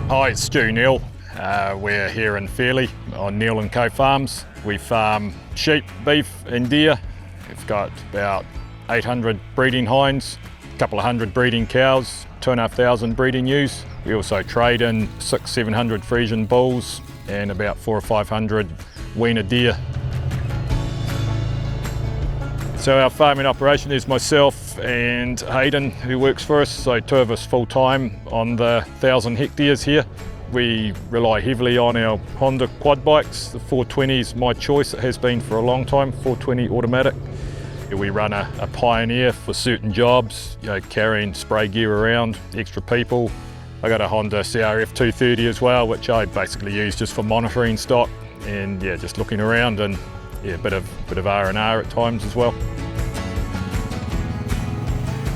Hi, it's Stu Neal. We're here in Fairlie on Neal and Co farms. We farm sheep, beef and deer. We've got about 800 breeding hinds, a couple of hundred breeding cows, 2,500 breeding ewes. We also trade in 600-700 Friesian bulls and about 400 or 500 weaner deer. So our farming operation is myself and Hayden, who works for us, so two of us full-time on the 1,000 hectares here. We rely heavily on our Honda quad bikes. The 420 is my choice, it has been for a long time, 420 automatic. We run a Pioneer for certain jobs, carrying spray gear around, extra people. I got a Honda CRF 230 as well, which I basically use just for monitoring stock and just looking around, and a bit of R&R at times as well.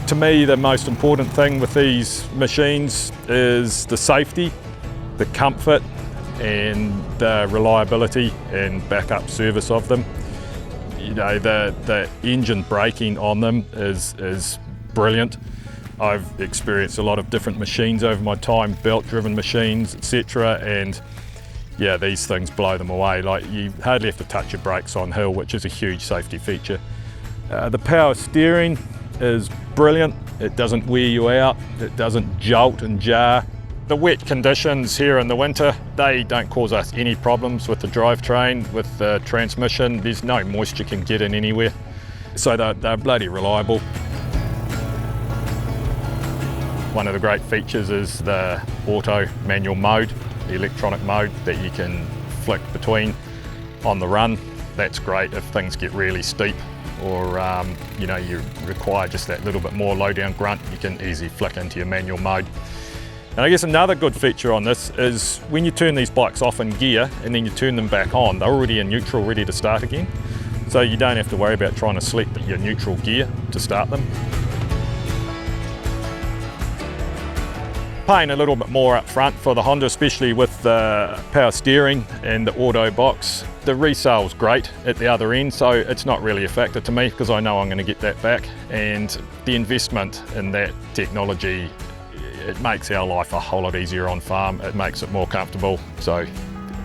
To me, the most important thing with these machines is the safety, the comfort and the reliability and backup service of them. The engine braking on them is brilliant. I've experienced a lot of different machines over my time, belt-driven machines, etc. And these things blow them away. Like, you hardly have to touch your brakes on hill, which is a huge safety feature. The power steering is brilliant. It doesn't wear you out. It doesn't jolt and jar. The wet conditions here in the winter, they don't cause us any problems with the drivetrain, with the transmission. There's no moisture can get in anywhere. So they're bloody reliable. One of the great features is the auto manual mode, the electronic mode that you can flick between on the run. That's great if things get really steep, or you require just that little bit more low down grunt, you can easily flick into your manual mode. And I guess another good feature on this is when you turn these bikes off in gear and then you turn them back on, they're already in neutral, ready to start again. So you don't have to worry about trying to select your neutral gear to start them. Paying a little bit more up front for the Honda, especially with the power steering and the auto box. The resale's great at the other end, so it's not really a factor to me because I know I'm going to get that back. And the investment in that technology, it makes our life a whole lot easier on farm. It makes it more comfortable, so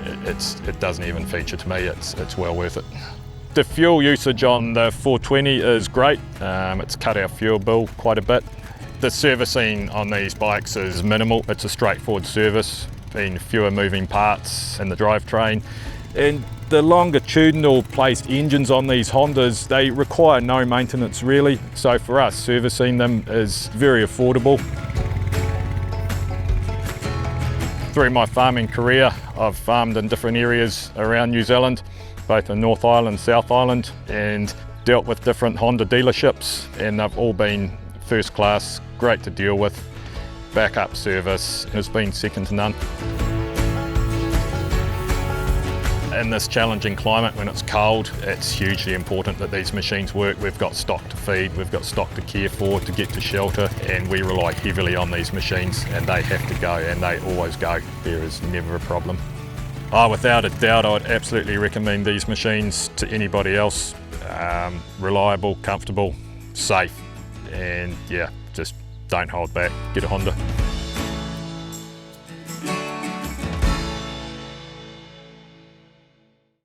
it doesn't even feature to me. It's well worth it. The fuel usage on the 420 is great. It's cut our fuel bill quite a bit. The servicing on these bikes is minimal. It's a straightforward service, being fewer moving parts in the drivetrain. And the longitudinal placed engines on these Hondas, they require no maintenance really. So for us, servicing them is very affordable. Through my farming career, I've farmed in different areas around New Zealand, both in North Island, South Island, and dealt with different Honda dealerships, and they've all been first class, great to deal with. Backup service has been second to none. In this challenging climate, when it's cold, it's hugely important that these machines work. We've got stock to feed, we've got stock to care for, to get to shelter, and we rely heavily on these machines, and they have to go, and they always go. There is never a problem. Without a doubt, I'd absolutely recommend these machines to anybody else. Reliable, comfortable, safe, and just don't hold back. Get a Honda.